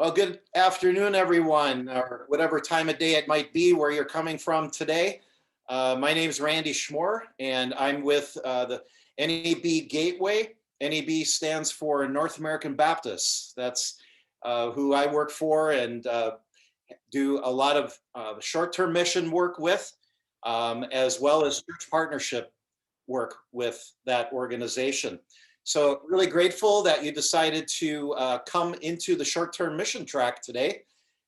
Well, good afternoon, everyone, or whatever time of day it might be where you're coming from today. My name is Randy Schmor, and I'm with the NAB Gateway. NAB stands for North American Baptists. That's who I work for and do a lot of short-term mission work with, as well as church partnership work with that organization. So really grateful that you decided to come into the short-term mission track today,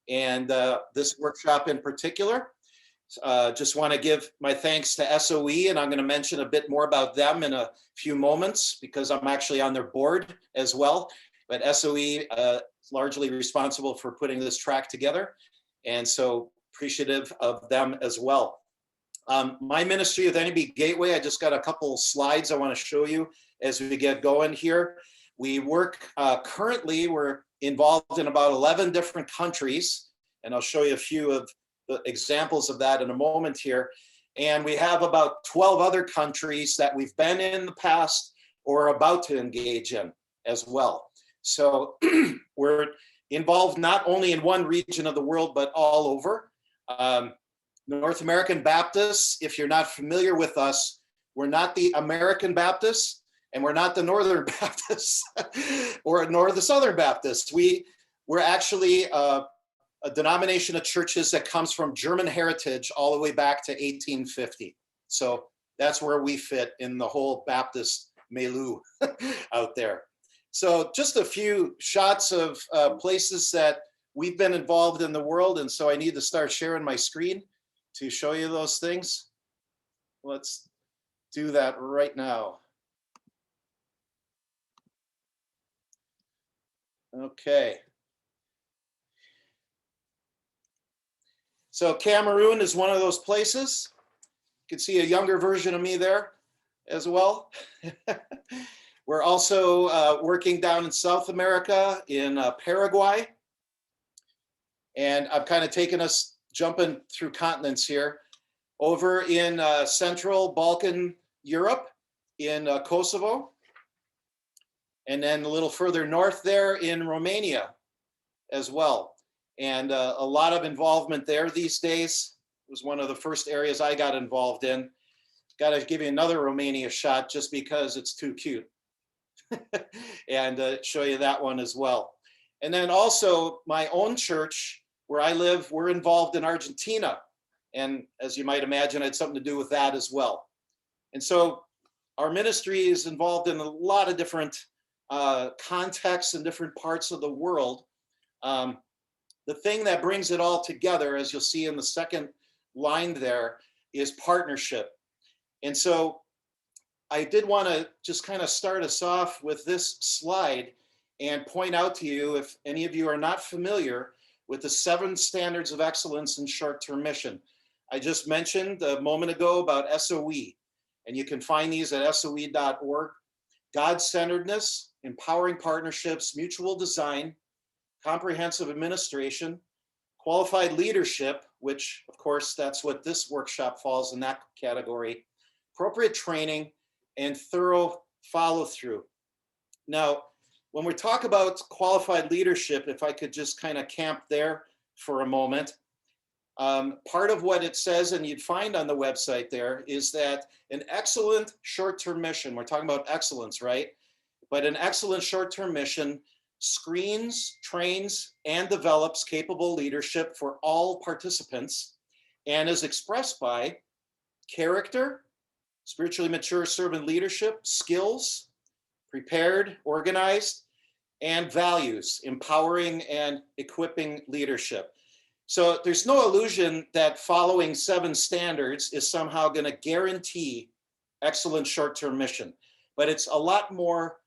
and this workshop in particular. Just want to give my thanks to SOE, and I'm going to mention a bit more about them in a few moments because I'm actually on their board as well. But SOE is largely responsible for putting this track together, and so appreciative of them as well. My ministry with NAB Gateway, I just got a couple slides I want to show you as we get going here. We work currently, we're involved in about 11 different countries, and I'll show you a few of the examples of that in a moment here. And we have about 12 other countries that we've been in the past or about to engage in as well. So we're involved not only in one region of the world, but all over. North American Baptists, if you're not familiar with us, we're not the American Baptists, and we're not the Northern Baptists, nor the Southern Baptists. We're actually a denomination of churches that comes from German heritage all the way back to 1850. So that's where we fit in the whole Baptist milieu out there. So just a few shots of places that we've been involved in the world, and so I need to start sharing my screen to show you those things. Let's do that right now. Okay. So Cameroon is one of those places. You can see a younger version of me there as well. We're also working down in South America in Paraguay. And I've kind of taken us jumping through continents here. Over in Central Balkan Europe, in Kosovo. And then a little further north there in Romania as well. And a lot of involvement there these days. It was one of the first areas I got involved in. Got to give you another Romania shot just because it's too cute. And show you that one as well. And then also my own church where I live, we're involved in Argentina. And as you might imagine, it had something to do with that as well. And so our ministry is involved in a lot of different contexts and different parts of the world. The thing that brings it all together, as you'll see in the second line there, is partnership. And so I did want to just kind of start us off with this slide and point out to you, if any of you are not familiar with the 7 standards of excellence in short-term mission. I just mentioned a moment ago about SOE, and you can find these at soe.org. God-centeredness, empowering partnerships, mutual design, comprehensive administration, qualified leadership, which of course that's what this workshop falls in that category, appropriate training, and thorough follow-through. Now, when we talk about qualified leadership, if I could just kind of camp there for a moment, part of what it says, and you'd find on the website there, is that an excellent short-term mission, we're talking about excellence, right? But an excellent short-term mission screens, trains, and develops capable leadership for all participants and is expressed by character, spiritually mature servant leadership, skills, prepared, organized, and values, empowering and equipping leadership. So there's no illusion that following 7 standards is somehow going to guarantee excellent short-term mission, but it's a lot more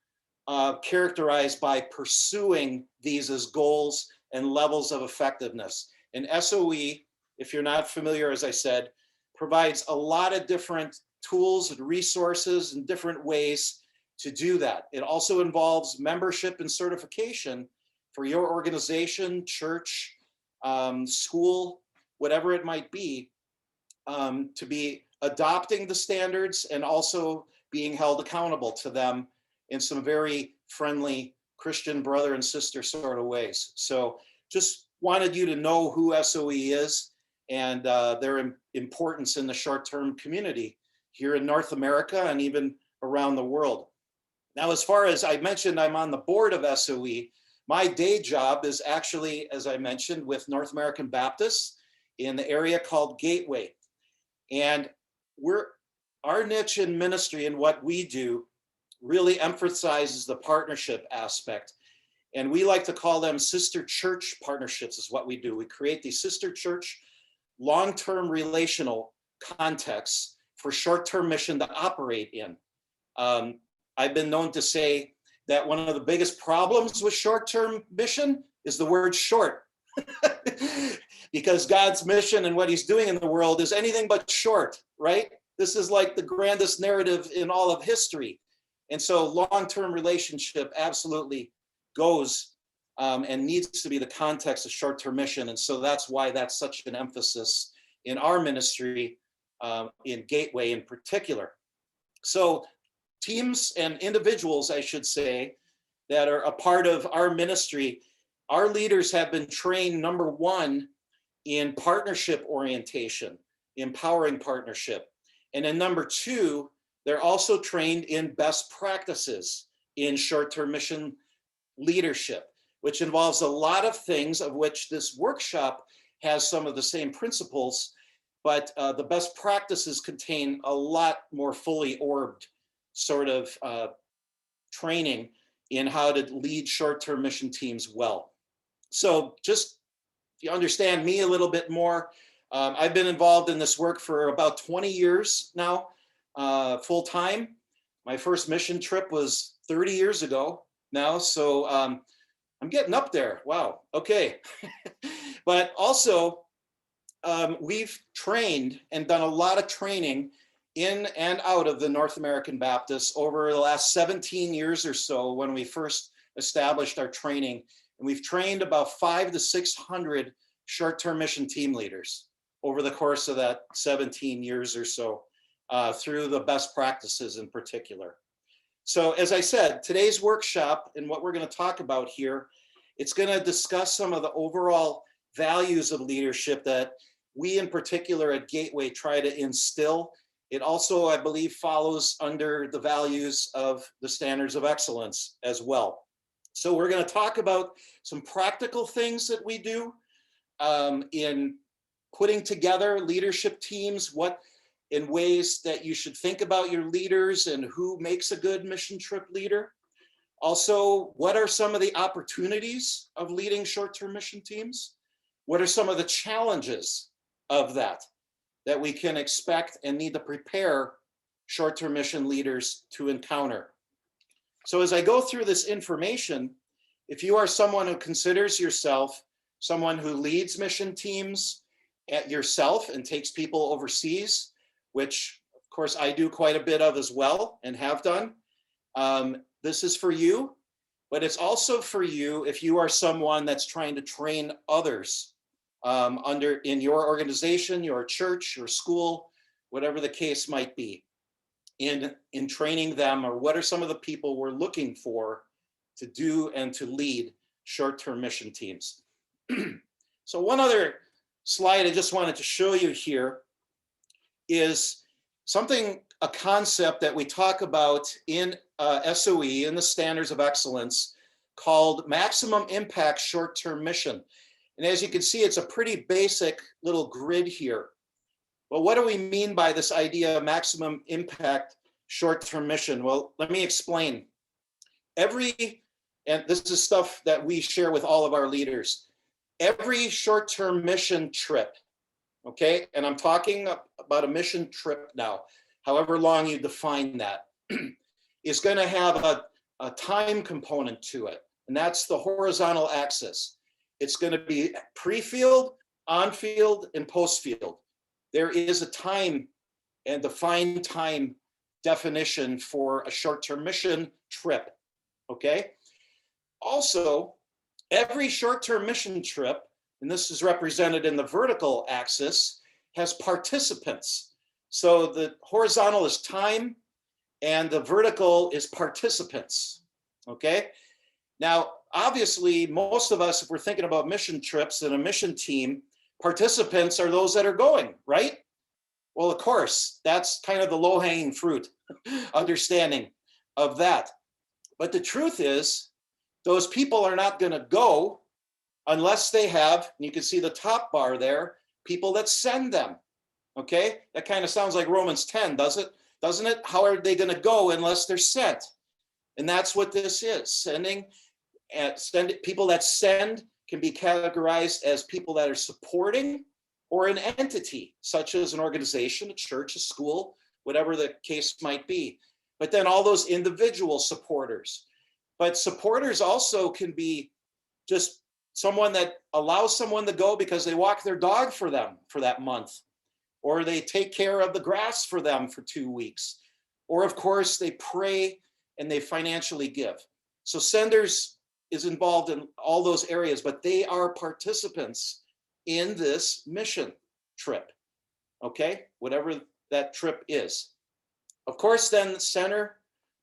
characterized by pursuing these as goals and levels of effectiveness. And SOE, if you're not familiar, as I said, provides a lot of different tools and resources and different ways to do that. It also involves membership and certification for your organization, church, school, whatever it might be, to be adopting the standards and also being held accountable to them in some very friendly Christian brother and sister sort of ways. So just wanted you to know who SOE is and their importance in the short-term community here in North America and even around the world. Now, as far as I mentioned, I'm on the board of SOE. My day job is actually, as I mentioned, with North American Baptists in the area called Gateway. And our niche in ministry and what we do really emphasizes the partnership aspect. And we like to call them sister church partnerships is what we do. We create these sister church long-term relational contexts for short-term mission to operate in. I've been known to say that one of the biggest problems with short-term mission is the word short. Because God's mission and what he's doing in the world is anything but short, right? This is like the grandest narrative in all of history. And so long-term relationship absolutely goes and needs to be the context of short-term mission. And so that's why that's such an emphasis in our ministry, in Gateway in particular. So teams and individuals, I should say, that are a part of our ministry, our leaders have been trained, number one, in partnership orientation, empowering partnership. And then number two, they're also trained in best practices in short-term mission leadership, which involves a lot of things of which this workshop has some of the same principles, but the best practices contain a lot more fully orbed sort of training in how to lead short-term mission teams well. So just if you understand me a little bit more, I've been involved in this work for about 20 years now, full time. My first mission trip was 30 years ago now, so I'm getting up there. Wow, okay. But also, we've trained and done a lot of training in and out of the North American Baptists over the last 17 years or so when we first established our training. And we've trained about 500 to 600 short-term mission team leaders over the course of that 17 years or so through the best practices in particular. So as I said, today's workshop and what we're going to talk about here, it's going to discuss some of the overall values of leadership that we in particular at Gateway try to instill. It also, I believe, follows under the values of the standards of excellence as well. So we're going to talk about some practical things that we do in putting together leadership teams, what in ways that you should think about your leaders and who makes a good mission trip leader. Also, what are some of the opportunities of leading short-term mission teams? What are some of the challenges of that we can expect and need to prepare short-term mission leaders to encounter? So as I go through this information, if you are someone who considers yourself someone who leads mission teams at yourself and takes people overseas, which of course I do quite a bit of as well and have done, this is for you, but it's also for you if you are someone that's trying to train others in your organization, your church, your school, whatever the case might be, in training them, or what are some of the people we're looking for to do and to lead short-term mission teams. So one other slide I just wanted to show you here is a concept that we talk about in SOE, in the Standards of Excellence, called maximum impact short-term mission. And as you can see, it's a pretty basic little grid here. But what do we mean by this idea of maximum impact short-term mission? Well, let me explain. And this is stuff that we share with all of our leaders, every short-term mission trip, okay? And I'm talking about a mission trip now, however long you define that, is going to have a time component to it. And that's the horizontal axis. It's going to be pre-field, on-field, and post-field. There is a time and defined time definition for a short-term mission trip, okay? Also, every short-term mission trip, and this is represented in the vertical axis, has participants. So the horizontal is time and the vertical is participants, okay? Now, obviously, most of us, if we're thinking about mission trips and a mission team, participants are those that are going, right? Well, of course, that's kind of the low-hanging fruit, understanding of that. But the truth is, those people are not going to go unless they have, and you can see the top bar there, people that send them. Okay, that kind of sounds like Romans 10, doesn't it? How are they going to go unless they're sent? And that's what this is. People that send can be categorized as people that are supporting or an entity, such as an organization, a church, a school, whatever the case might be. But then all those individual supporters. But supporters also can be just someone that allows someone to go because they walk their dog for them for that month, or they take care of the grass for them for 2 weeks, or of course they pray and they financially give. So senders is involved in all those areas, but they are participants in this mission trip, okay? Whatever that trip is. Of course, then the center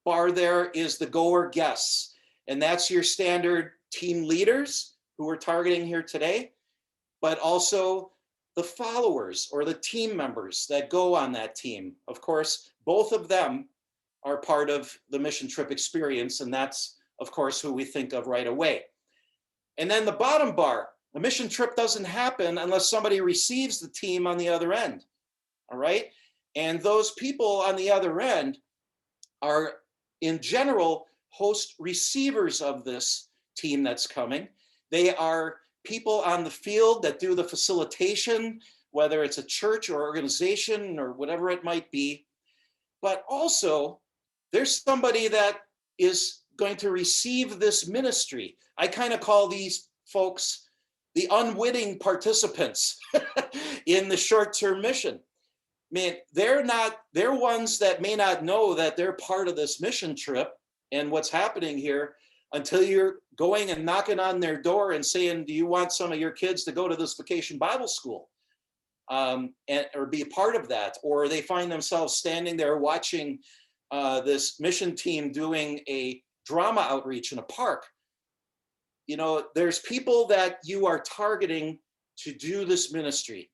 bar there is the goer guests, and that's your standard team leaders who we're targeting here today, but also the followers or the team members that go on that team. Of course, both of them are part of the mission trip experience, and that's, of course, who we think of right away. And then the bottom bar, the mission trip doesn't happen unless somebody receives the team on the other end, all right? And those people on the other end are, in general, host receivers of this team that's coming. They are people on the field that do the facilitation, whether it's a church or organization or whatever it might be. But also, there's somebody that is going to receive this ministry. I kind of call these folks the unwitting participants in the short-term mission. Man, they're ones that may not know that they're part of this mission trip and what's happening here until you're going and knocking on their door and saying, do you want some of your kids to go to this vacation Bible school? Or be a part of that, or they find themselves standing there watching this mission team doing a drama outreach in a park. You know, there's people that you are targeting to do this ministry,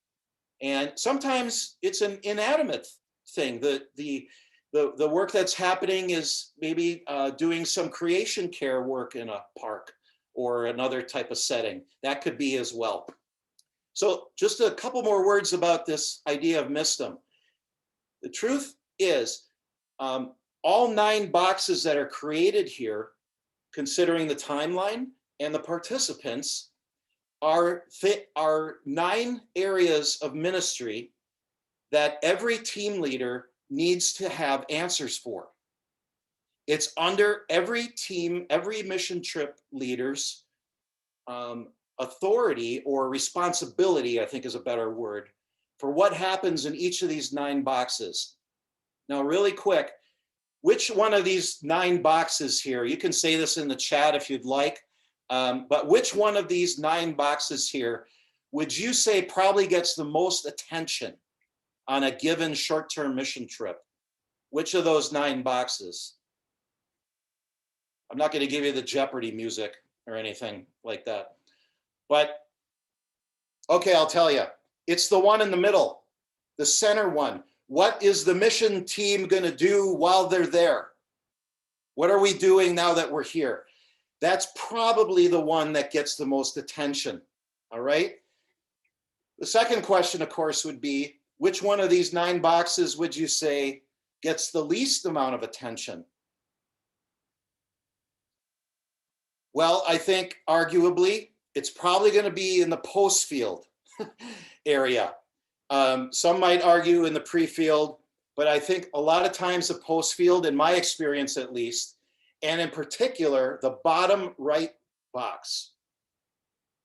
and sometimes it's an inanimate thing. The work that's happening is maybe doing some creation care work in a park or another type of setting. That could be as well. So just a couple more words about this idea of MISTM. The truth is, all 9 boxes that are created here, considering the timeline and the participants, are 9 areas of ministry that every team leader needs to have answers for. It's under every team, every mission trip leader's authority or responsibility, I think is a better word, for what happens in each of these 9 boxes. Now, really quick, which one of these 9 boxes here, you can say this in the chat if you'd like, but which one of these 9 boxes here would you say probably gets the most attention on a given short-term mission trip? Which of those 9 boxes? I'm not going to give you the Jeopardy music or anything like that. But, okay, I'll tell you. It's the one in the middle, the center one. What is the mission team going to do while they're there? What are we doing now that we're here? That's probably the one that gets the most attention, all right? The second question, of course, would be, which one of these 9 boxes would you say gets the least amount of attention? Well, I think arguably it's probably going to be in the post-field area. Some might argue in the pre-field, but I think a lot of times the post-field, in my experience at least, and in particular, the bottom right box.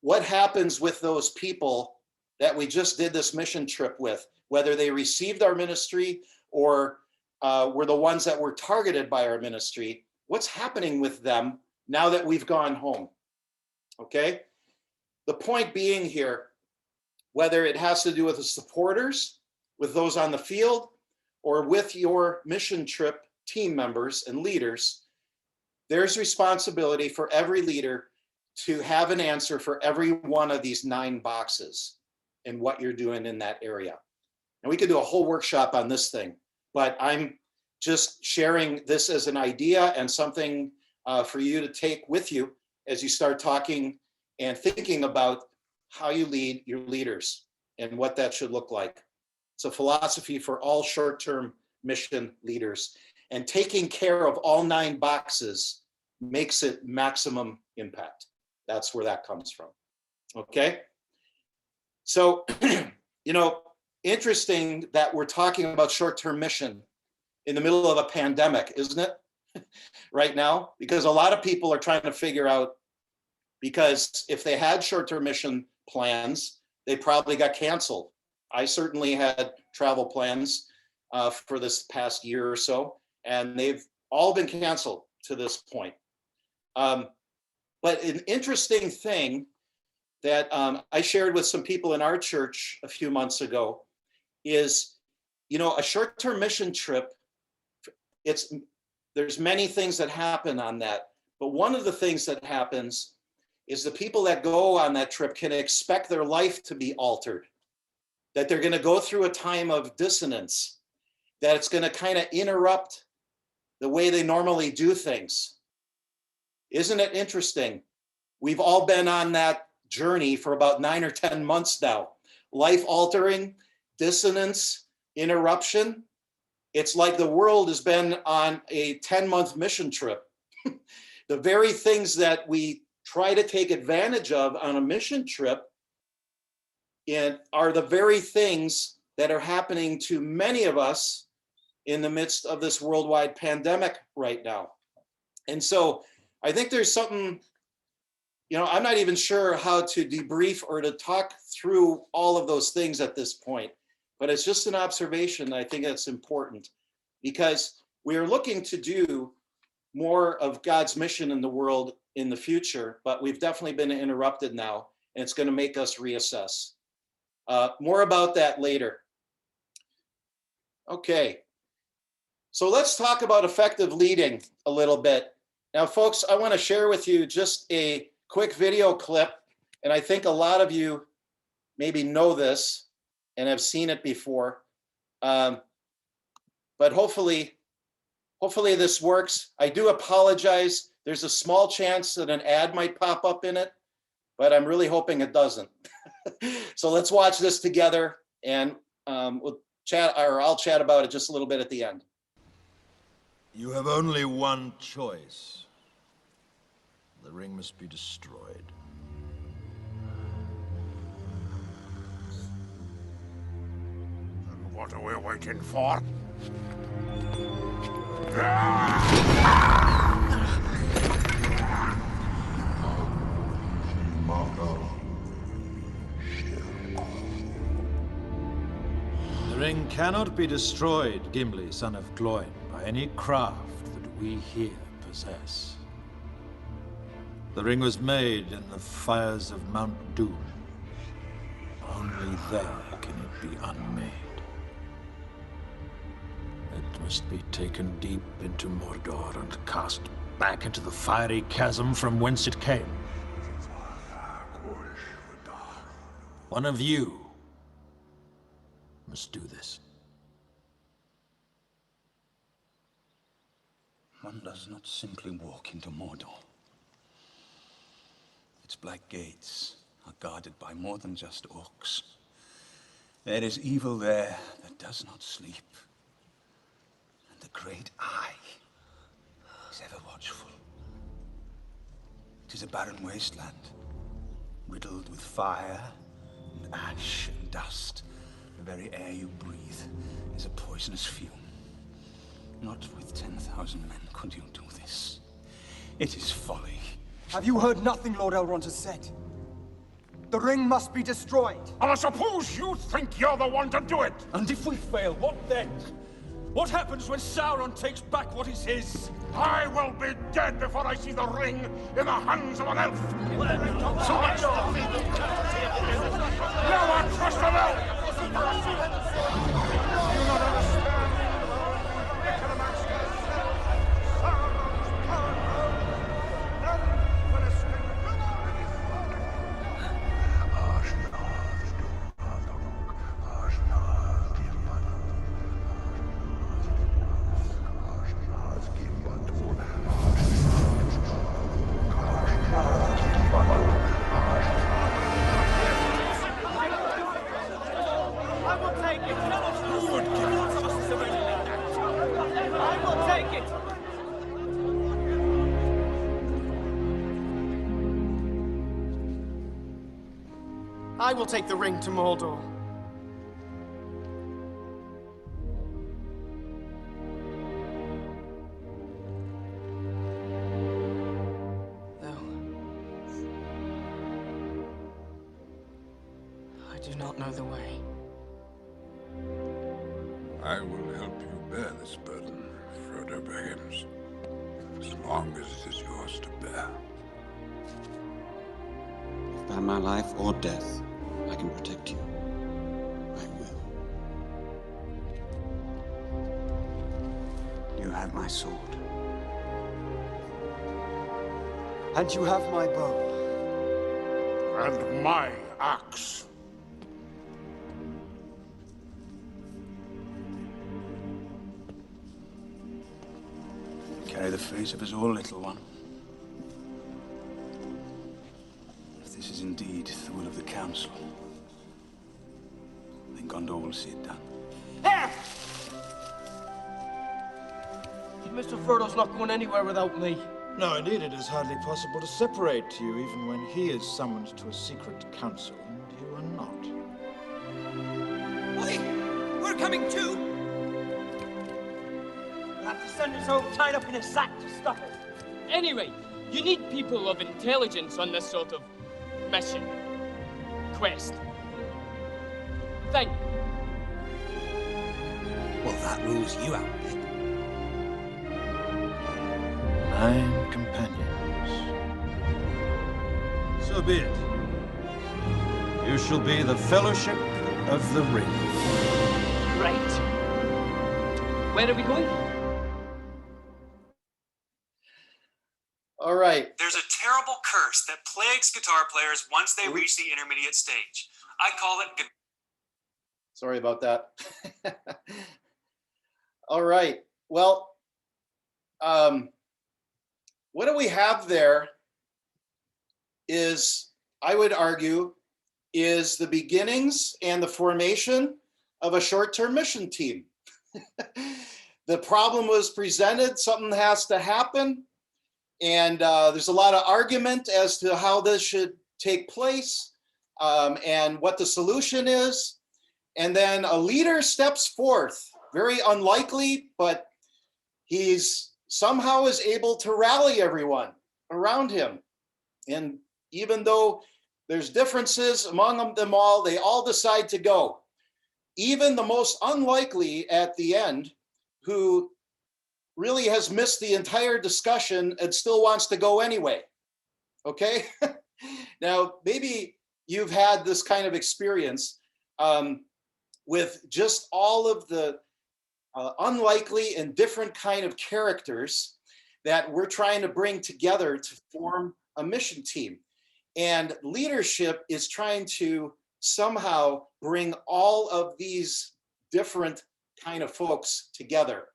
What happens with those people that we just did this mission trip with, whether they received our ministry or were the ones that were targeted by our ministry? What's happening with them now that we've gone home? Okay? The point being here, whether it has to do with the supporters, with those on the field, or with your mission trip team members and leaders, there's responsibility for every leader to have an answer for every one of these 9 boxes and what you're doing in that area. And we could do a whole workshop on this thing, but I'm just sharing this as an idea and something for you to take with you as you start talking and thinking about how you lead your leaders and what that should look like. It's a philosophy for all short-term mission leaders, and taking care of all 9 boxes makes it maximum impact. That's where that comes from. Okay. So, interesting that we're talking about short-term mission in the middle of a pandemic, isn't it? Right now, because a lot of people are trying to figure out, because if they had short-term mission plans, they probably got canceled. I certainly had travel plans for this past year or so, and they've all been canceled to this point. But an interesting thing that I shared with some people in our church a few months ago is, a short-term mission trip, there's many things that happen on that, but one of the things that happens is the people that go on that trip can expect their life to be altered, that they're going to go through a time of dissonance, that it's going to kind of interrupt the way they normally do things. Isn't it interesting? We've all been on that journey for about 9 or 10 months now. Life altering, dissonance, interruption. It's like the world has been on a 10-month mission trip. The very things that we try to take advantage of on a mission trip are the very things that are happening to many of us in the midst of this worldwide pandemic right now. And so I think there's something, I'm not even sure how to debrief or to talk through all of those things at this point, but it's just an observation. I think that's important because we are looking to do more of God's mission in the world in the future, but we've definitely been interrupted now, and it's going to make us reassess. More about that later. Okay, so let's talk about effective leading a little bit. Now, folks, I want to share with you just a quick video clip, and I think a lot of you maybe know this and have seen it before, but hopefully this works. I do apologize. There's a small chance that an ad might pop up in it, but I'm really hoping it doesn't. So let's watch this together, and we'll chat, or I'll chat about it just a little bit at the end. You have only one choice. The ring must be destroyed. And what are we waiting for? The ring cannot be destroyed, Gimli, son of Gloin, by any craft that we here possess. The ring was made in the fires of Mount Doom. Only there can it be unmade. It must be taken deep into Mordor and cast back into the fiery chasm from whence it came. One of you must do this. One does not simply walk into Mordor. Its black gates are guarded by more than just orcs. There is evil there that does not sleep. And the great eye is ever watchful. It is a barren wasteland, riddled with fire and ash and dust. The very air you breathe is a poisonous fume. Not with 10,000 men could you do this. It is folly. Have you heard nothing Lord Elrond has said? The ring must be destroyed. And I suppose you think you're the one to do it. And if we fail, what then? What happens when Sauron takes back what is his? I will be dead before I see the ring in the hands of an elf. So much now I trust an elf. Do you not understand? I will take the ring to Mordor. Though I do not know the way. I will help you bear this burden, Frodo Baggins, as long as it is yours to bear. If by my life or death I can protect you, I will. You have my sword. And you have my bow. And my axe. Carry the fate of us all, little one. If this is indeed the will of the Council, then Gondor will see it done. Mr. Frodo's not going anywhere without me. No, indeed, it is hardly possible to separate you, even when he is summoned to a secret council, and you are not. Oi! We're coming too! We'll have to send us home tied up in a sack to stop it. Anyway, you need people of intelligence on this sort of mission. Quest. Thank you. Well, that rules you out, Pip. 9 companions. So be it. You shall be the Fellowship of the Ring. Right. Where are we going? All right. There's a terrible curse that plagues guitar players once they reach the intermediate stage. I call it... Sorry about that. All right. Well, what do we have there is, I would argue, is the beginnings and the formation of a short-term mission team. The problem was presented, something has to happen, and there's a lot of argument as to how this should take place and what the solution is. And then a leader steps forth, very unlikely, but he's somehow is able to rally everyone around him. And even though there's differences among them all, they all decide to go. Even the most unlikely at the end, who really has missed the entire discussion and still wants to go anyway. Okay? Now, maybe you've had this kind of experience with just all of the unlikely and different kind of characters that we're trying to bring together to form a mission team. And leadership is trying to somehow bring all of these different kind of folks together.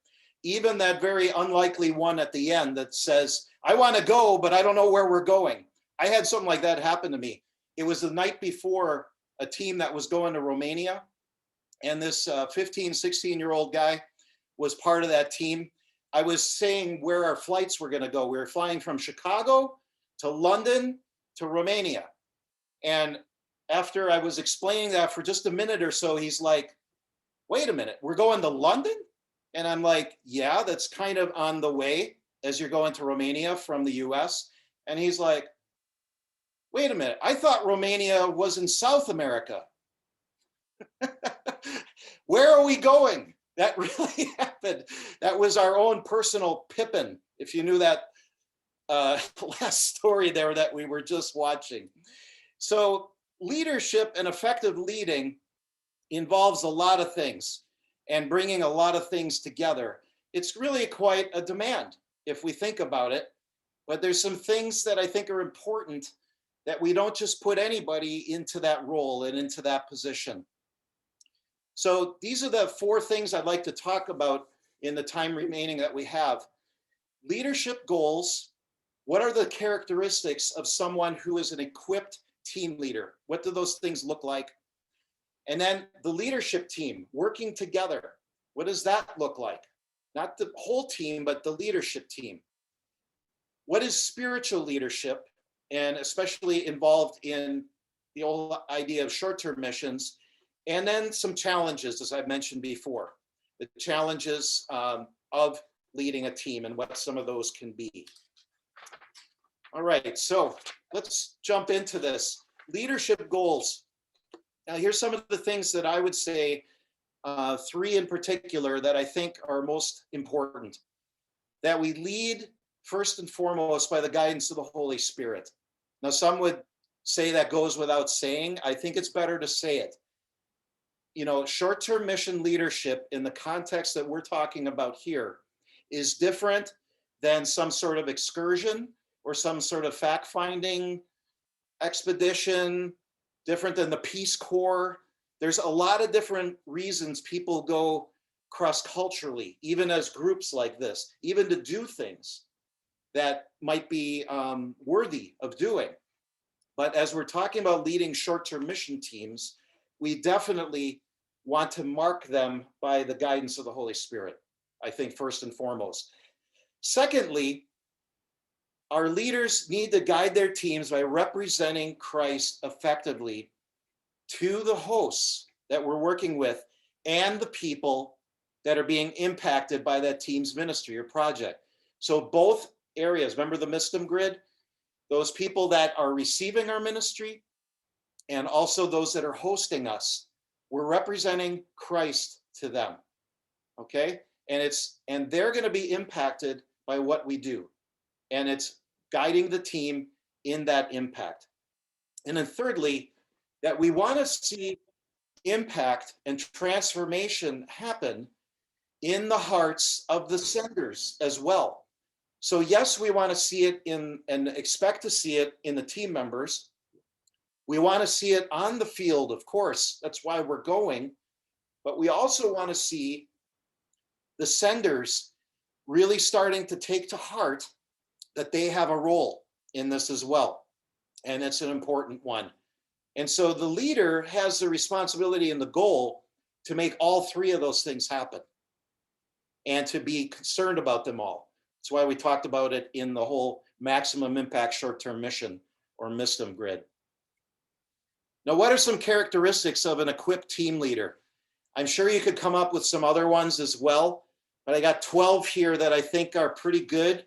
Even that very unlikely one at the end that says, I want to go, but I don't know where we're going. I had something like that happen to me. It was the night before a team that was going to Romania. And this 15, 16-year-old guy was part of that team. I was saying where our flights were going to go. We were flying from Chicago to London to Romania. And after I was explaining that for just a minute or so, he's like, wait a minute, we're going to London? And I'm like, yeah, that's kind of on the way as you're going to Romania from the US. And he's like, wait a minute, I thought Romania was in South America. Where are we going? That really happened. That was our own personal Pippin, if you knew that last story there that we were just watching. So leadership and effective leading involves a lot of things and bringing a lot of things together. It's really quite a demand if we think about it, but there's some things that I think are important that we don't just put anybody into that role and into that position. So these are the 4 things I'd like to talk about in the time remaining that we have. Leadership goals. What are the characteristics of someone who is an equipped team leader? What do those things look like? And then the leadership team working together. What does that look like? Not the whole team, but the leadership team. What is spiritual leadership, and especially involved in the whole idea of short-term missions, and then some challenges, as I've mentioned before, the challenges of leading a team and what some of those can be. All right, so let's jump into this. Leadership goals. Now, here's some of the things that I would say, three in particular, that I think are most important. That we lead first and foremost by the guidance of the Holy Spirit. Now, some would say that goes without saying. I think it's better to say it. You know, short-term mission leadership in the context that we're talking about here is different than some sort of excursion or some sort of fact-finding expedition, different than the Peace Corps. There's a lot of different reasons people go cross-culturally, even as groups like this, even to do things that might be worthy of doing. But as we're talking about leading short-term mission teams, we definitely want to mark them by the guidance of the Holy Spirit, I think, first and foremost. Secondly, our leaders need to guide their teams by representing Christ effectively to the hosts that we're working with and the people that are being impacted by that team's ministry or project. So both areas, remember the MISTM grid? Those people that are receiving our ministry and also those that are hosting us, we're representing Christ to them, okay? And they're gonna be impacted by what we do. And it's guiding the team in that impact. And then thirdly, that we wanna see impact and transformation happen in the hearts of the senders as well. So yes, we want to see it in and expect to see it in the team members. We want to see it on the field, of course, that's why we're going, but we also want to see the senders really starting to take to heart that they have a role in this as well. And it's an important one. And so the leader has the responsibility and the goal to make all three of those things happen and to be concerned about them all. That's why we talked about it in the whole maximum impact short-term mission or MISTM grid. Now, what are some characteristics of an equipped team leader? I'm sure you could come up with some other ones as well, but I got 12 here that I think are pretty good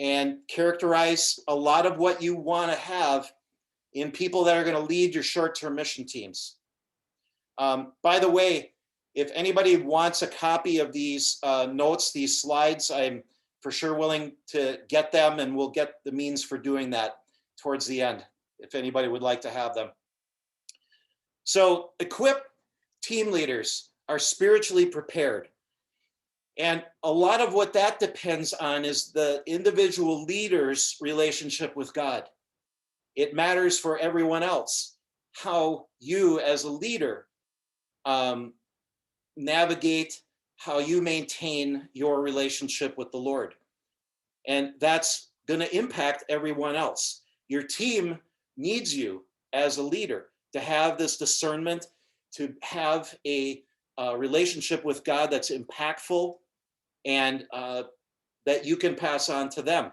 and characterize a lot of what you want to have in people that are going to lead your short-term mission teams. By the way, if anybody wants a copy of these notes, these slides, I'm for sure willing to get them, and we'll get the means for doing that towards the end, if anybody would like to have them. So equipped team leaders are spiritually prepared. And a lot of what that depends on is the individual leader's relationship with God. It matters for everyone else how you as a leader navigate, how you maintain your relationship with the Lord. And that's going to impact everyone else. Your team needs you as a leader to have this discernment, to have a relationship with God that's impactful and that you can pass on to them.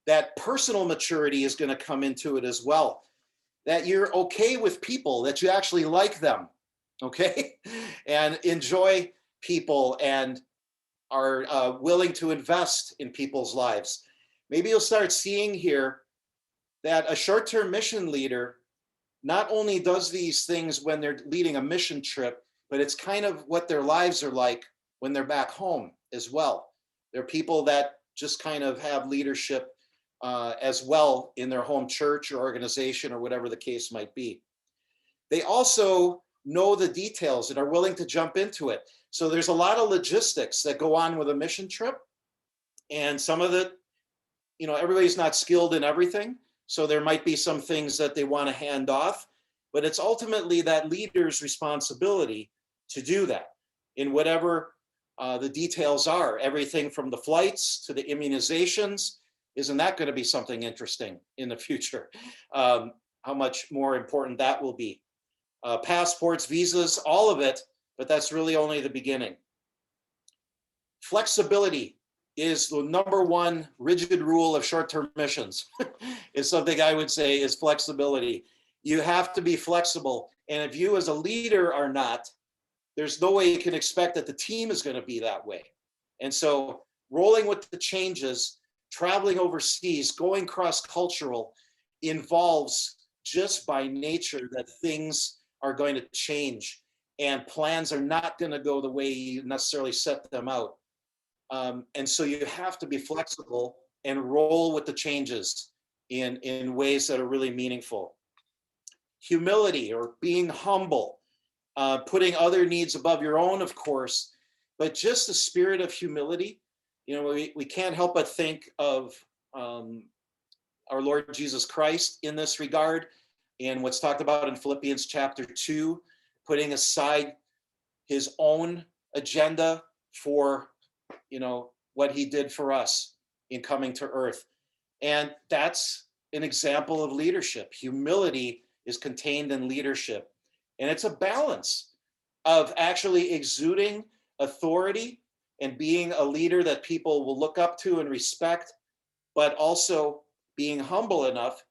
That personal maturity is going to come into it as well. That you're okay with people, that you actually like them, okay? And enjoy people and are willing to invest in people's lives. Maybe you'll start seeing here that a short-term mission leader not only does these things when they're leading a mission trip, but it's kind of what their lives are like when they're back home as well. They're people that just kind of have leadership as well in their home church or organization or whatever the case might be. They also know the details and are willing to jump into it. So there's a lot of logistics that go on with a mission trip, and some of it, you know, everybody's not skilled in everything. So there might be some things that they want to hand off, but it's ultimately that leader's responsibility to do that in whatever the details are. Everything from the flights to the immunizations. Isn't that going to be something interesting in the future? How much more important that will be. Passports, visas, all of it, but that's really only the beginning. Flexibility is the number one rigid rule of short-term missions. Is something I would say is flexibility. You have to be flexible. And if you as a leader are not, there's no way you can expect that the team is going to be that way. And so rolling with the changes, traveling overseas, going cross-cultural involves just by nature that things are going to change and plans are not going to go the way you necessarily set them out. And so you have to be flexible and roll with the changes in ways that are really meaningful. Humility, or being humble, putting other needs above your own, of course, but just the spirit of humility. You know, we can't help but think of our Lord Jesus Christ in this regard, and what's talked about in Philippians chapter 2, putting aside his own agenda for, you know, what he did for us in coming to earth. And that's an example of leadership. Humility is contained in leadership. And it's a balance of actually exuding authority and being a leader that people will look up to and respect, but also being humble enough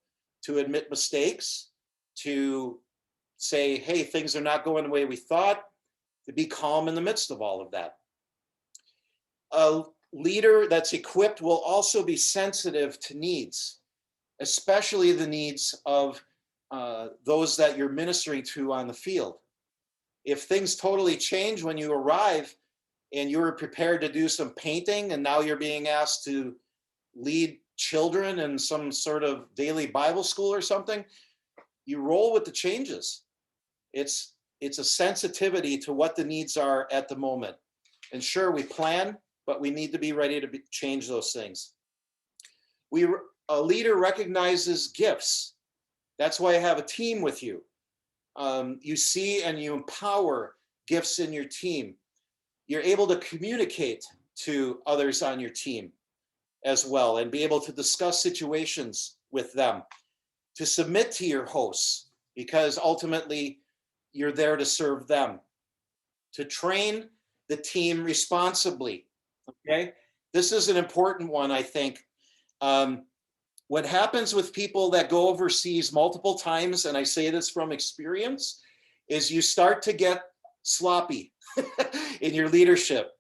to admit mistakes, to say, hey, things are not going the way we thought, to be calm in the midst of all of that. A leader that's equipped will also be sensitive to needs, especially the needs of those that you're ministering to on the field. If things totally change when you arrive and you were prepared to do some painting and now you're being asked to lead children in some sort of daily Bible school or something, you roll with the changes. It's a sensitivity to what the needs are at the moment. And sure, we plan, but we need to be ready to change those things. A leader recognizes gifts. That's why I have a team with you. You see and you empower gifts in your team. You're able to communicate to others on your team as well and be able to discuss situations with them, to submit to your hosts, because ultimately you're there to serve them, to train the team responsibly. Okay, this is an important one, I think. What happens with people that go overseas multiple times, and I say this from experience, is you start to get sloppy in your leadership.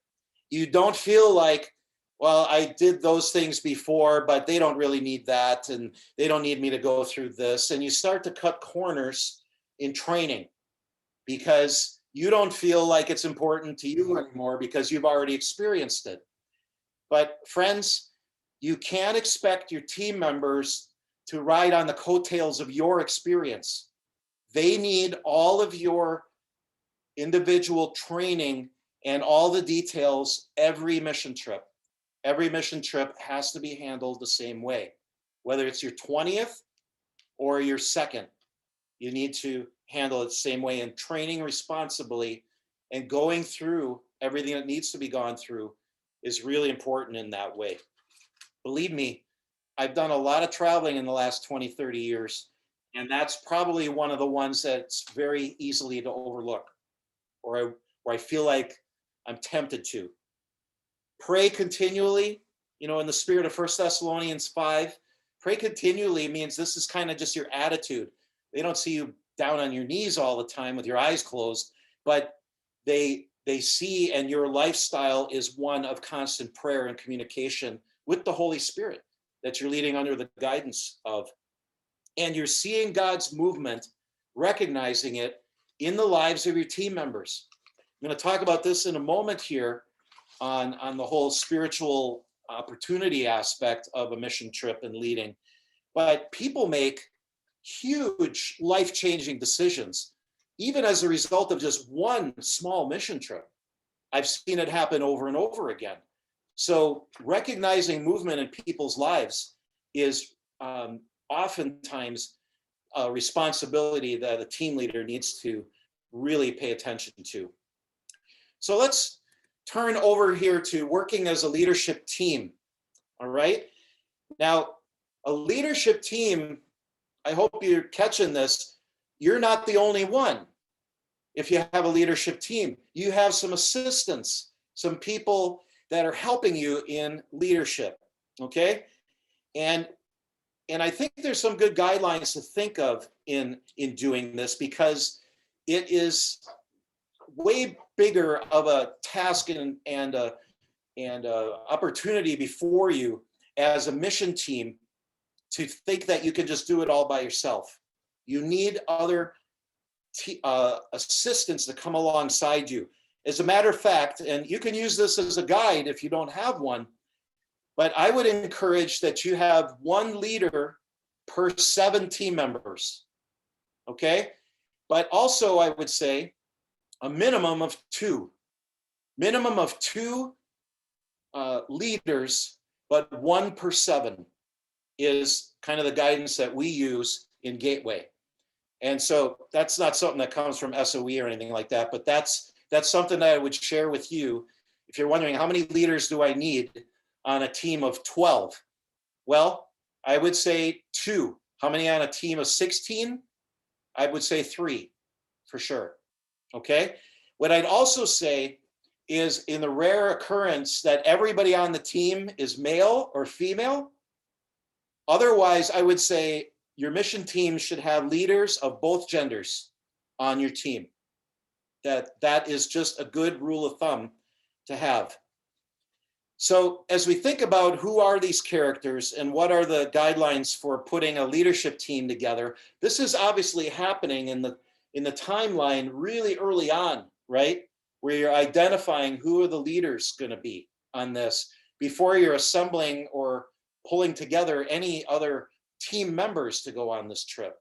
You don't feel like, well, I did those things before, but they don't really need that, and they don't need me to go through this. And you start to cut corners in training because you don't feel like it's important to you anymore because you've already experienced it. But friends, you can't expect your team members to ride on the coattails of your experience. They need all of your individual training and all the details every mission trip. Every mission trip has to be handled the same way. Whether it's your 20th or your second, you need to handle it the same way, and training responsibly and going through everything that needs to be gone through is really important in that way. Believe me, I've done a lot of traveling in the last 20, 30 years, and that's probably one of the ones that's very easily to overlook, or I feel like I'm tempted to. Pray continually, you know, in the spirit of 1 Thessalonians 5, pray continually means this is kind of just your attitude. They don't see you down on your knees all the time with your eyes closed, but they see, and your lifestyle is one of constant prayer and communication with the Holy Spirit that you're leading under the guidance of. And you're seeing God's movement, recognizing it in the lives of your team members. I'm going to talk about this in a moment here on the whole spiritual opportunity aspect of a mission trip and leading. But people make huge life-changing decisions, even as a result of just one small mission trip. I've seen it happen over and over again. So recognizing movement in people's lives is oftentimes a responsibility that a team leader needs to really pay attention to. So let's turn over here to working as a leadership team. All right. Now, a leadership team, I hope you're catching this, you're not the only one. If you have a leadership team, you have some assistants, some people that are helping you in leadership, okay? And And I think there's some good guidelines to think of in doing this, because it is way bigger of a task and opportunity before you as a mission team to think that you can just do it all by yourself. You need other assistants to come alongside you. As a matter of fact, and you can use this as a guide if you don't have one, but I would encourage that you have one leader per 7 team members, okay? But also I would say a minimum of 2. Minimum of 2 leaders, but 1 per 7 is kind of the guidance that we use in Gateway. And so that's not something that comes from SOE or anything like that, but that's something that I would share with you. If you're wondering how many leaders do I need on a team of 12? Well, I would say 2. How many on a team of 16? I would say 3 for sure, okay? What I'd also say is, in the rare occurrence that everybody on the team is male or female, otherwise I would say your mission team should have leaders of both genders on your team. That is just a good rule of thumb to have. So as we think about who are these characters and what are the guidelines for putting a leadership team together, this is obviously happening in the timeline really early on, right? Where you're identifying who are the leaders going to be on this before you're assembling or pulling together any other team members to go on this trip.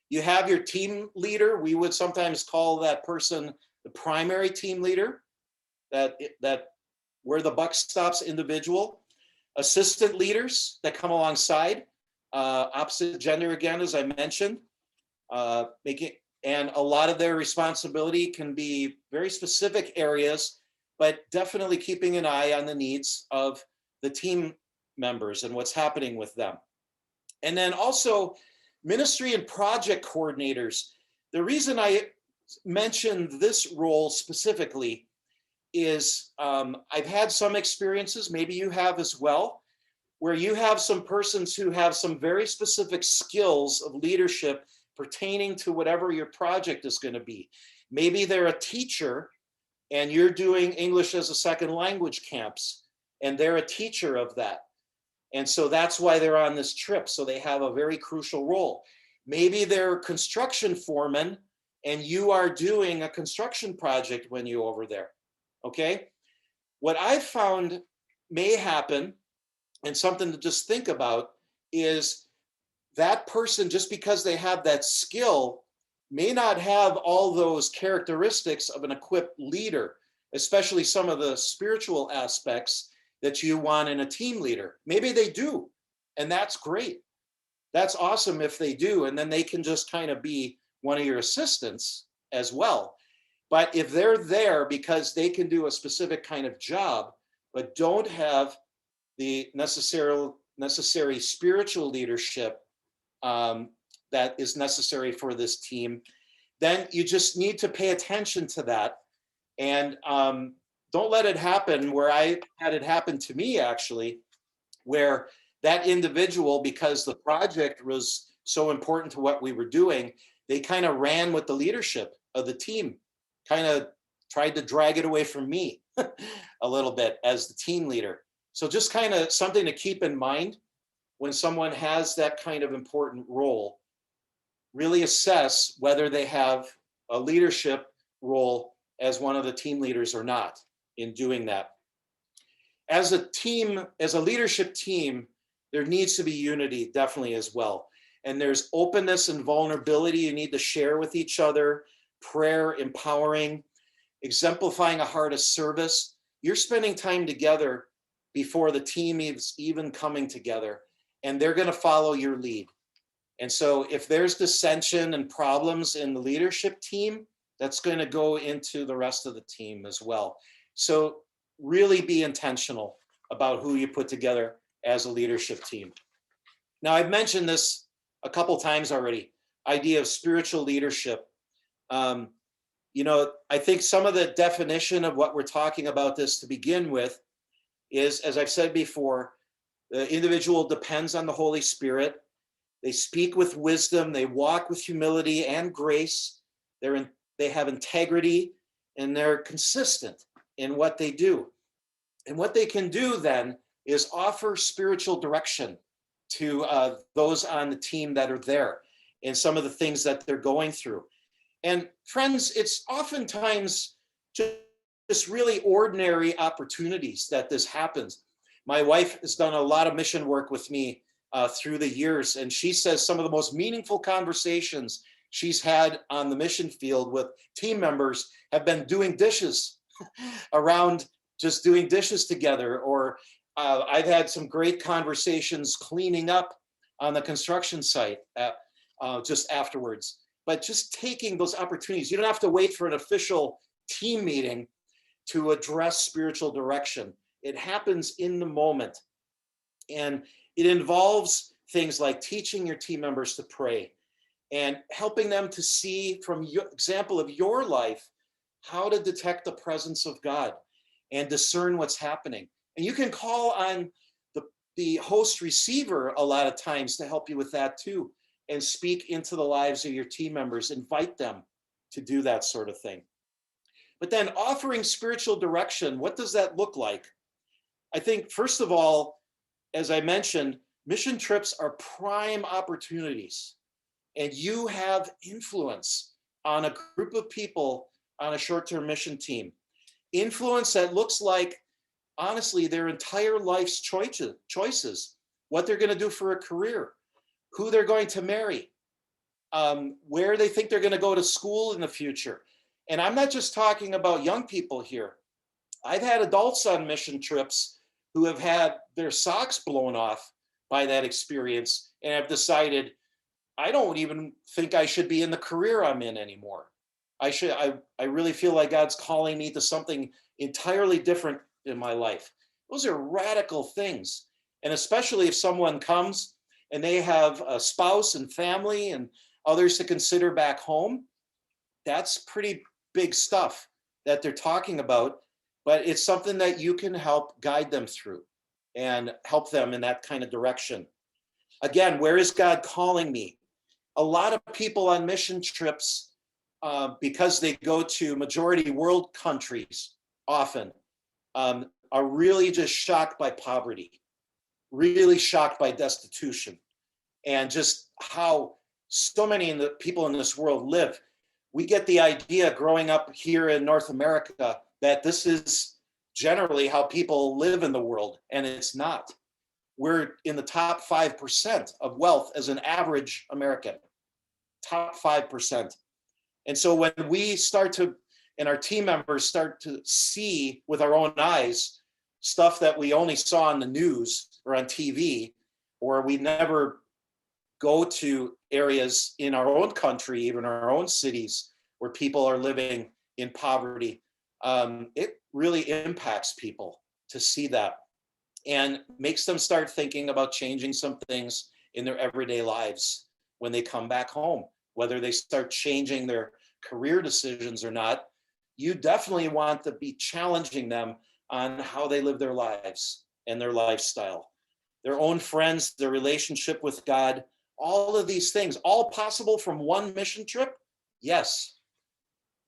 You have your team leader. We would sometimes call that person the primary team leader, that where the buck stops individual. Assistant leaders that come alongside, opposite gender again, as I mentioned, and a lot of their responsibility can be very specific areas, but definitely keeping an eye on the needs of the team members and what's happening with them. And then also ministry and project coordinators. The reason I mentioned this role specifically is I've had some experiences, maybe you have as well, where you have some persons who have some very specific skills of leadership pertaining to whatever your project is going to be. Maybe they're a teacher and you're doing English as a second language camps, and they're a teacher of that. And so that's why they're on this trip. So they have a very crucial role. Maybe they're construction foreman and you are doing a construction project when you're over there. Okay. What I've found may happen, and something to just think about, is that person, just because they have that skill, may not have all those characteristics of an equipped leader, especially some of the spiritual aspects that you want in a team leader. Maybe they do, and that's great. That's awesome if they do, and then they can just kind of be one of your assistants as well. But if they're there because they can do a specific kind of job, but don't have the necessary spiritual leadership that is necessary for this team, then you just need to pay attention to that. And don't let it happen where I had it happen to me, actually, where that individual, because the project was so important to what we were doing, they kind of ran with the leadership of the team, kind of tried to drag it away from me a little bit as the team leader. So just kind of something to keep in mind when someone has that kind of important role. Really assess whether they have a leadership role as one of the team leaders or not in doing that. As a team, as a leadership team, there needs to be unity definitely as well. And there's openness and vulnerability you need to share with each other, prayer, empowering, exemplifying a heart of service. You're spending time together before the team is even coming together, and they're going to follow your lead. And so if there's dissension and problems in the leadership team, that's going to go into the rest of the team as well. So really be intentional about who you put together as a leadership team. Now, I've mentioned this a couple times already, idea of spiritual leadership. You know, I think some of the definition of what we're talking about this to begin with is, as I've said before, The individual depends on the Holy Spirit. They speak with wisdom. They walk with humility and grace. They have integrity, and they're consistent in what they do. And what they can do then is offer spiritual direction to those on the team that are there and some of the things that they're going through. And friends, it's oftentimes just really ordinary opportunities that this happens. My wife has done a lot of mission work with me through the years, and she says some of the most meaningful conversations she's had on the mission field with team members have been doing dishes around, just doing dishes together, or I've had some great conversations cleaning up on the construction site just afterwards. But just taking those opportunities, you don't have to wait for an official team meeting to address spiritual direction. It happens in the moment. And it involves things like teaching your team members to pray and helping them to see from your example of your life how to detect the presence of God and discern what's happening. And you can call on the host receiver a lot of times to help you with that too, and speak into the lives of your team members, invite them to do that sort of thing. But then offering spiritual direction, what does that look like? I think, first of all, as I mentioned, mission trips are prime opportunities, and you have influence on a group of people on a short-term mission team. Influence that looks like, honestly, their entire life's choices, what they're going to do for a career, who they're going to marry, where they think they're going to go to school in the future. And I'm not just talking about young people here. I've had adults on mission trips who have had their socks blown off by that experience and have decided, I don't even think I should be in the career I'm in anymore. I really feel like God's calling me to something entirely different in my life. Those are radical things. And especially if someone comes and they have a spouse and family and others to consider back home, that's pretty big stuff that they're talking about, but it's something that you can help guide them through and help them in that kind of direction. Again, where is God calling me? A lot of people on mission trips, because they go to majority world countries often, are really just shocked by poverty, really shocked by destitution, and just how so many of the people in this world live. We get the idea growing up here in North America that this is generally how people live in the world, and it's not. We're in the top 5% of wealth as an average American, top 5%. And so when we start to, and our team members start to see with our own eyes stuff that we only saw on the news or on TV, or we never go to areas in our own country, even our own cities, where people are living in poverty, it really impacts people to see that and makes them start thinking about changing some things in their everyday lives when they come back home, whether they start changing their career decisions or not. You definitely want to be challenging them on how they live their lives and their lifestyle, their own friends, their relationship with God, all of these things, all possible from one mission trip? Yes.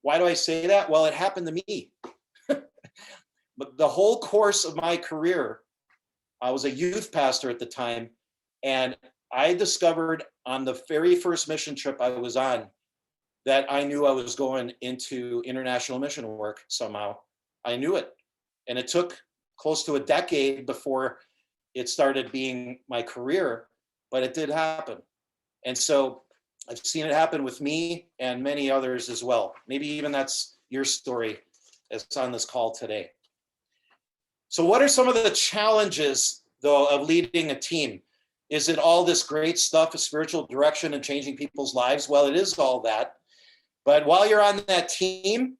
Why do I say that? Well, it happened to me. But the whole course of my career, I was a youth pastor at the time, and I discovered on the very first mission trip I was on that I knew I was going into international mission work somehow. I knew it. And it took close to a decade before it started being my career, but it did happen. And so I've seen it happen with me and many others as well. Maybe even that's your story that's on this call today. So what are some of the challenges, though, of leading a team? Is it all this great stuff of spiritual direction and changing people's lives? Well, it is all that. But while you're on that team,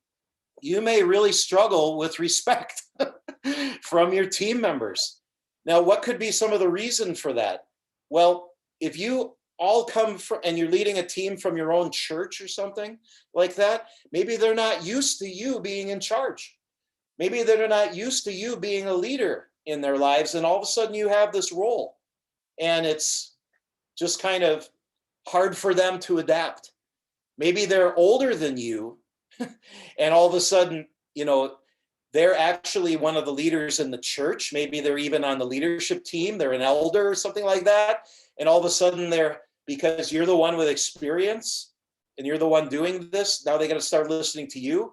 you may really struggle with respect from your team members. Now, what could be some of the reason for that? Well, if you all come from, and you're leading a team from your own church or something like that, maybe they're not used to you being in charge. Maybe they're not used to you being a leader in their lives, and all of a sudden you have this role, and it's just kind of hard for them to adapt. Maybe they're older than you, and all of a sudden, they're actually one of the leaders in the church. Maybe they're even on the leadership team. They're an elder or something like that. And all of a sudden because you're the one with experience and you're the one doing this, now they got to start listening to you.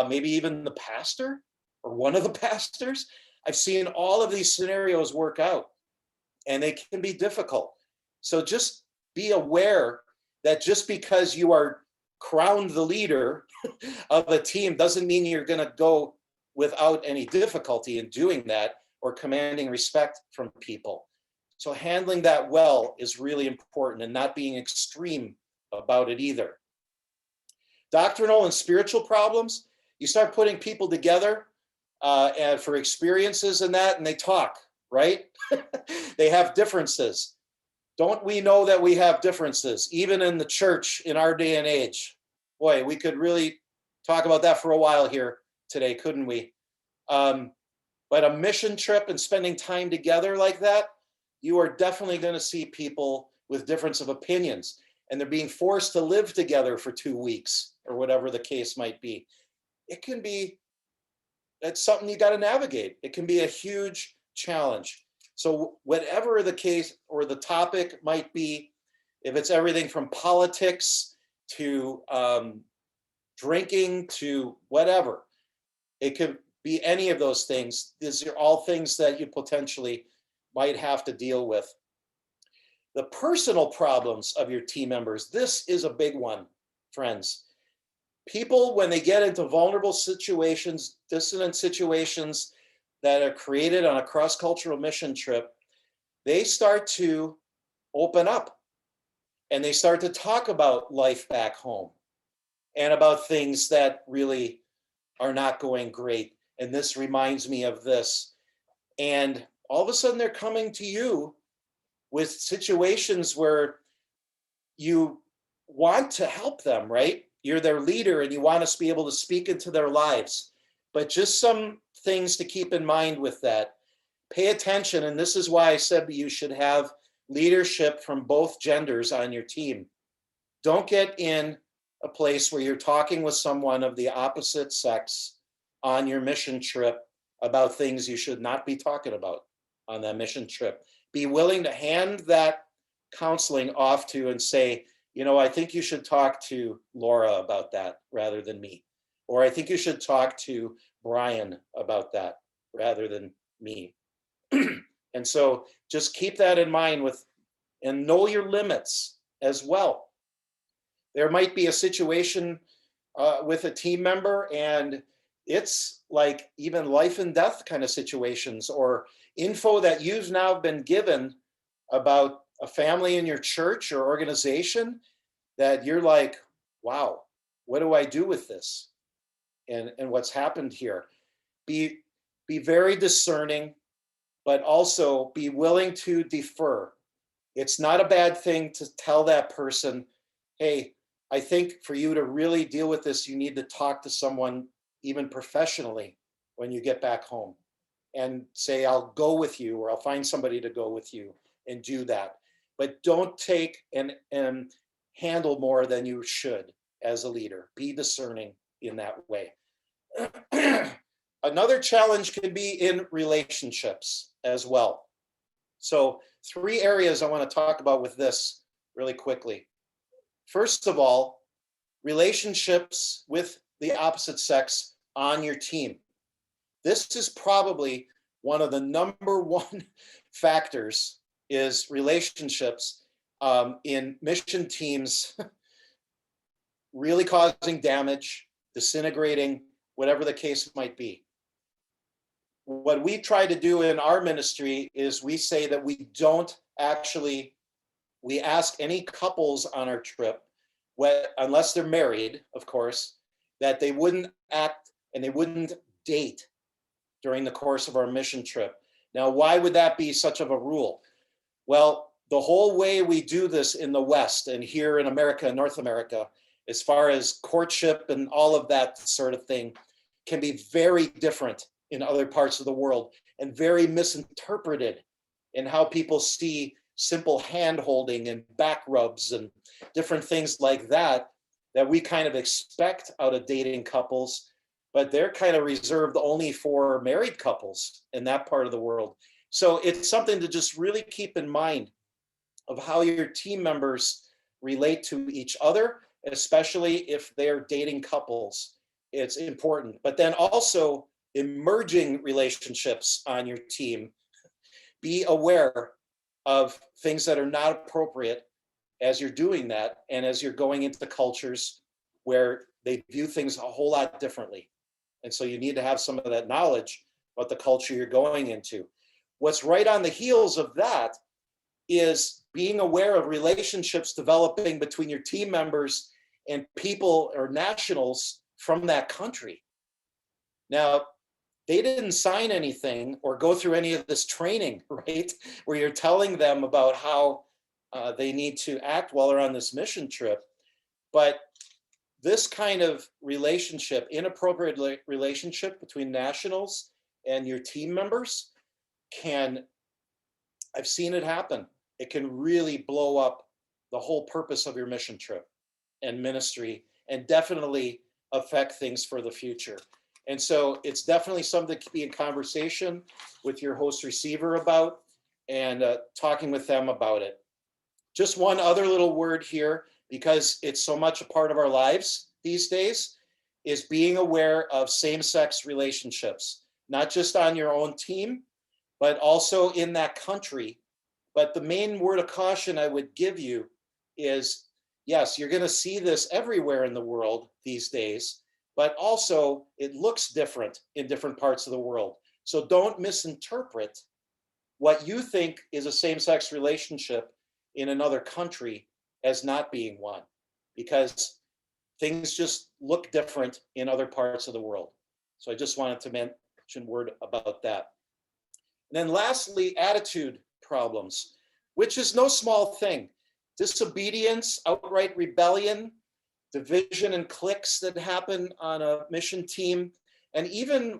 Maybe even the pastor or one of the pastors. I've seen all of these scenarios work out, and they can be difficult. So just be aware that just because you are crowned the leader of a team doesn't mean you're going to go without any difficulty in doing that or commanding respect from people. So handling that well is really important, and not being extreme about it either. Doctrinal and spiritual problems, you start putting people together and for experiences and that, and they talk, right? They have differences. Don't we know that we have differences, even in the church in our day and age? Boy, we could really talk about that for a while here today, couldn't we? But a mission trip and spending time together like that, you are definitely going to see people with difference of opinions, and they're being forced to live together for 2 weeks or whatever the case might be. That's something you got to navigate. It can be a huge challenge. So whatever the case or the topic might be, if it's everything from politics to drinking to whatever, it could be any of those things. These are all things that you potentially might have to deal with. The personal problems of your team members, this is a big one, friends. People, when they get into vulnerable situations, dissonant situations that are created on a cross-cultural mission trip, they start to open up, and they start to talk about life back home and about things that really are not going great. And this reminds me of this. And all of a sudden they're coming to you with situations where you want to help them, right? You're their leader and you want us to be able to speak into their lives. But just some things to keep in mind with that. Pay attention, and this is why I said that you should have leadership from both genders on your team. Don't get in a place where you're talking with someone of the opposite sex on your mission trip about things you should not be talking about on that mission trip. Be willing to hand that counseling off to and say, I think you should talk to Laura about that rather than me. Or I think you should talk to Brian about that rather than me. And so just keep that in mind and know your limits as well. There might be a situation with a team member, and it's like even life and death kind of situations, or info that you've now been given about a family in your church or organization that you're like, wow, what do I do with this? And what's happened here? Be very discerning, but also be willing to defer. It's not a bad thing to tell that person, hey, I think for you to really deal with this, you need to talk to someone even professionally when you get back home, and say, I'll go with you, or I'll find somebody to go with you and do that. But don't take and handle more than you should as a leader. Be discerning in that way. Another challenge can be in relationships as well. So 3 areas I want to talk about with this really quickly. First of all, relationships with the opposite sex on your team. This is probably one of the number 1 factors, is relationships in mission teams really causing damage, disintegrating, whatever the case might be. What we try to do in our ministry is we say that we ask any couples on our trip, unless they're married, of course, that they wouldn't act and they wouldn't date during the course of our mission trip. Now, why would that be such of a rule? Well, the whole way we do this in the West and here in America, North America, as far as courtship and all of that sort of thing, can be very different in other parts of the world. and very misinterpreted in how people see simple hand holding and back rubs and different things like that we kind of expect out of dating couples, but they're kind of reserved only for married couples in that part of the world. So it's something to just really keep in mind of how your team members relate to each other, especially if they're dating couples. It's important. But then also emerging relationships on your team. Be aware of things that are not appropriate as you're doing that and as you're going into cultures where they view things a whole lot differently. And so you need to have some of that knowledge about the culture you're going into. What's right on the heels of that is being aware of relationships developing between your team members and people or nationals from that country. Now, they didn't sign anything or go through any of this training, right? Where you're telling them about how they need to act while they're on this mission trip. But this kind of relationship, inappropriate relationship between nationals and your team members I've seen it happen. It can really blow up the whole purpose of your mission trip and ministry, and definitely affect things for the future. And so it's definitely something to be in conversation with your host receiver about, and talking with them about it. Just one other little word here, because it's so much a part of our lives these days, is being aware of same-sex relationships, not just on your own team, but also in that country. But the main word of caution I would give you is, yes, you're going to see this everywhere in the world these days, but also it looks different in different parts of the world. So don't misinterpret what you think is a same-sex relationship in another country as not being one, because things just look different in other parts of the world. So I just wanted to mention a word about that. And then lastly, attitude problems, which is no small thing. Disobedience, outright rebellion, division and cliques that happen on a mission team, and even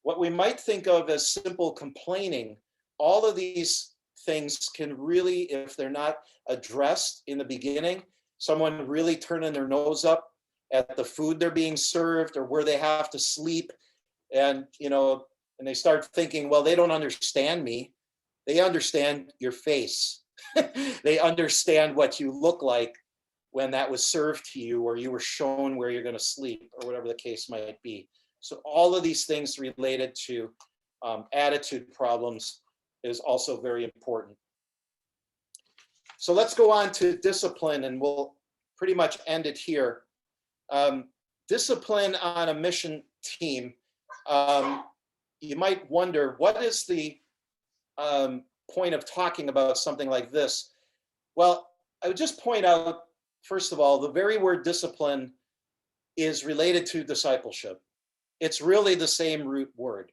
what we might think of as simple complaining. All of these things can really, if they're not addressed in the beginning, someone really turning their nose up at the food they're being served or where they have to sleep, and and they start thinking, well, they don't understand me. They understand your face. They understand what you look like when that was served to you, or you were shown where you're going to sleep, or whatever the case might be. So all of these things related to attitude problems is also very important. So let's go on to discipline, and we'll pretty much end it here. Discipline on a mission team. You might wonder, what is the point of talking about something like this? Well, I would just point out, first of all, the very word discipline is related to discipleship. It's really the same root word.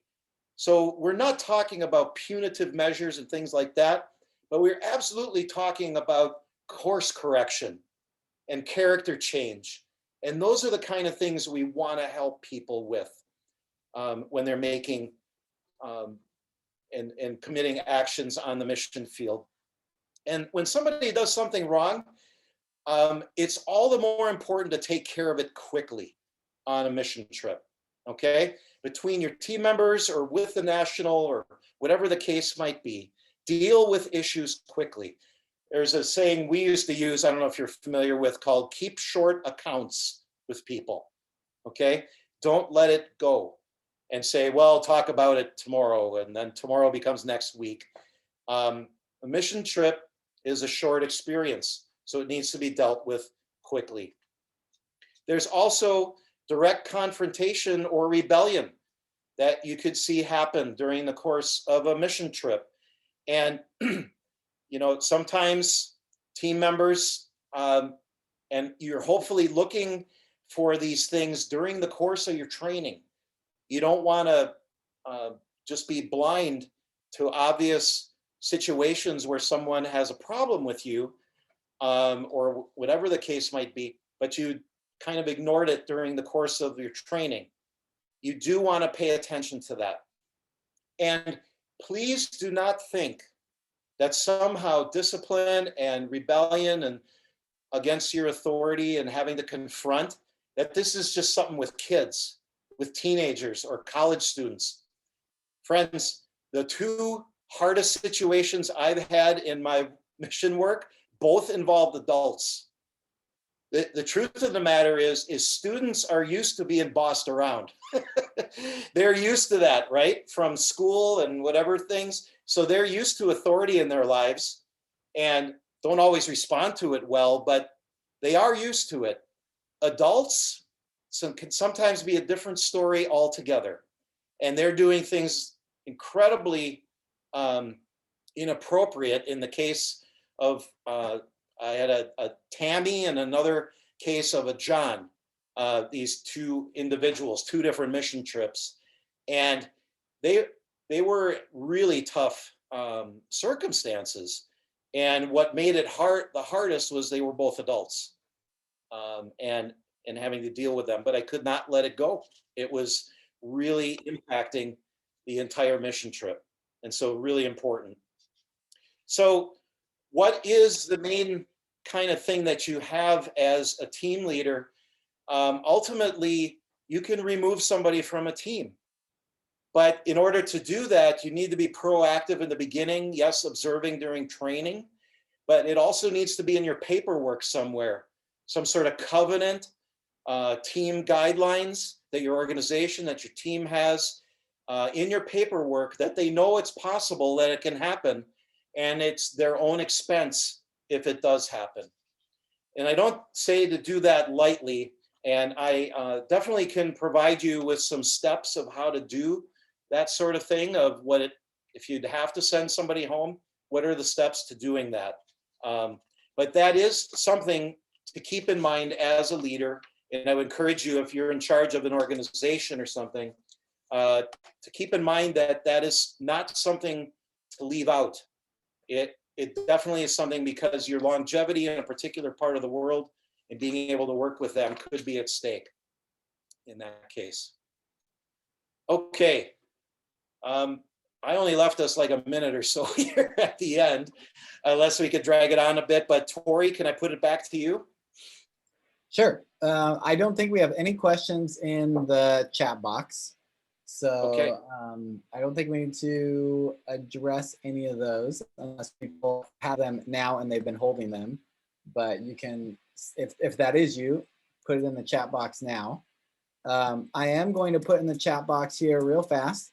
So we're not talking about punitive measures and things like that, but we're absolutely talking about course correction and character change. And those are the kind of things we want to help people with when they're making and committing actions on the mission field. And when somebody does something wrong, it's all the more important to take care of it quickly on a mission trip, okay? Between your team members or with the national or whatever the case might be, deal with issues quickly. There's a saying we used to use, I don't know if you're familiar with, called keep short accounts with people, okay? Don't let it go and say, well, talk about it tomorrow, and then tomorrow becomes next week. A mission trip is a short experience, so it needs to be dealt with quickly. There's also direct confrontation or rebellion that you could see happen during the course of a mission trip. And sometimes team members, and you're hopefully looking for these things during the course of your training. You don't want to just be blind to obvious situations where someone has a problem with you, or whatever the case might be, but you kind of ignored it during the course of your training. You do want to pay attention to that. And please do not think that somehow discipline and rebellion and against your authority and having to confront, that this is just something with kids, with teenagers or college students. Friends, the two hardest situations I've had in my mission work both involved adults. The truth of the matter is students are used to being bossed around. They're used to that, right? From school and whatever things. So they're used to authority in their lives and don't always respond to it well, but they are used to it. Adults can sometimes be a different story altogether. And they're doing things incredibly inappropriate. In the case of, I had a Tammy and another case of a John, these two individuals, two different mission trips. And they were really tough circumstances. And what made it the hardest was they were both adults and having to deal with them, but I could not let it go. It was really impacting the entire mission trip. And so really important. So what is the main kind of thing that you have as a team leader? Ultimately, you can remove somebody from a team. But in order to do that, you need to be proactive in the beginning. Yes, observing during training, but it also needs to be in your paperwork somewhere, some sort of covenant, team guidelines that your organization, that your team has in your paperwork, that they know it's possible that it can happen and it's their own expense if it does happen. And I don't say to do that lightly. And I definitely can provide you with some steps of how to do that sort of thing, of if you'd have to send somebody home, what are the steps to doing that? But that is something to keep in mind as a leader. And I would encourage you, if you're in charge of an organization or something, to keep in mind that that is not something to leave out. It definitely is something, because your longevity in a particular part of the world and being able to work with them could be at stake in that case. Okay. I only left us like a minute or so here at the end, unless we could drag it on a bit. But Tori, can I put it back to you? Sure. I don't think we have any questions in the chat box. So okay. I don't think we need to address any of those unless people have them now and they've been holding them. But you can, if that is you, put it in the chat box now. I am going to put in the chat box here real fast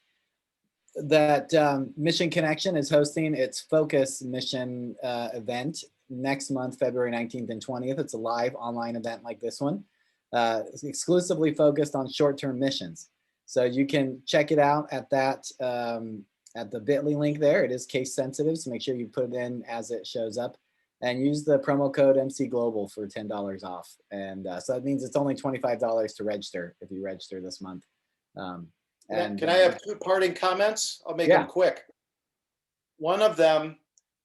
that Mission Connection is hosting its Focus Mission event next month, February 19th and 20th. It's a live online event like this one. It's exclusively focused on short-term missions. So you can check it out at that, at the bit.ly link there. It is case sensitive, so make sure you put it in as it shows up. And use the promo code MC-Global for $10 off. And so that means it's only $25 to register if you register this month. And can I have two parting comments? I'll make them quick. One of them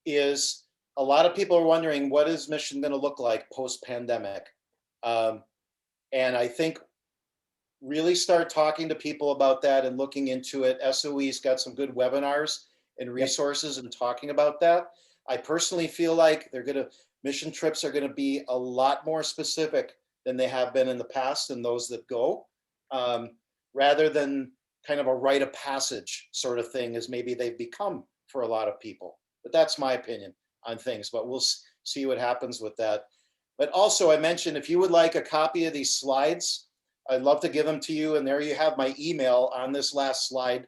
is, a lot of people are wondering, what is mission going to look like post-pandemic? And I think really start talking to people about that and looking into it. SOE's got some good webinars and resources and talking about that. I personally feel like mission trips are going to be a lot more specific than they have been in the past, and those that go, rather than kind of a rite of passage sort of thing as maybe they've become for a lot of people. But that's my opinion on things, but we'll see what happens with that. But also, I mentioned, if you would like a copy of these slides, I'd love to give them to you. And there you have my email on this last slide.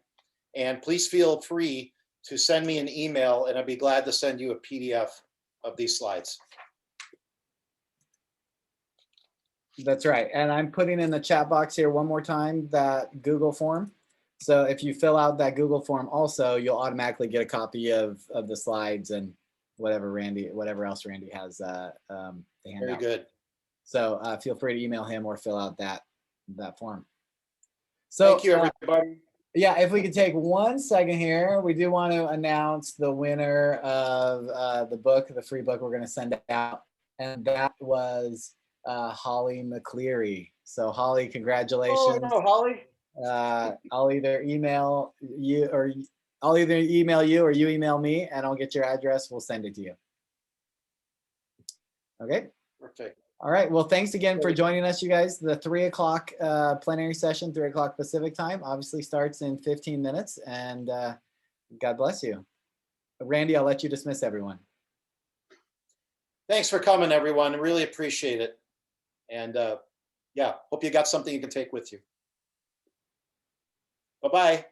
And please feel free to send me an email, and I'd be glad to send you a PDF of these slides. That's right. And I'm putting in the chat box here one more time that Google form. So if you fill out that Google form also, you'll automatically get a copy of the slides and whatever else Randy has the handout. Very good. So feel free to email him or fill out that form. So thank you, everybody. Yeah, if we could take 1 second here, we do want to announce the winner of the book, the free book we're going to send out. And that was Holly McCleary. So Holly, congratulations. Oh, no, Holly. I'll either email you, or I'll either email you or you email me, and I'll get your address. We'll send it to you. Okay. Perfect. All right. Well, thanks again for joining us, you guys. The 3 o'clock plenary session, 3 o'clock Pacific time, obviously starts in 15 minutes. And God bless you. Randy, I'll let you dismiss everyone. Thanks for coming, everyone. I really appreciate it. And yeah, hope you got something you can take with you. Bye-bye.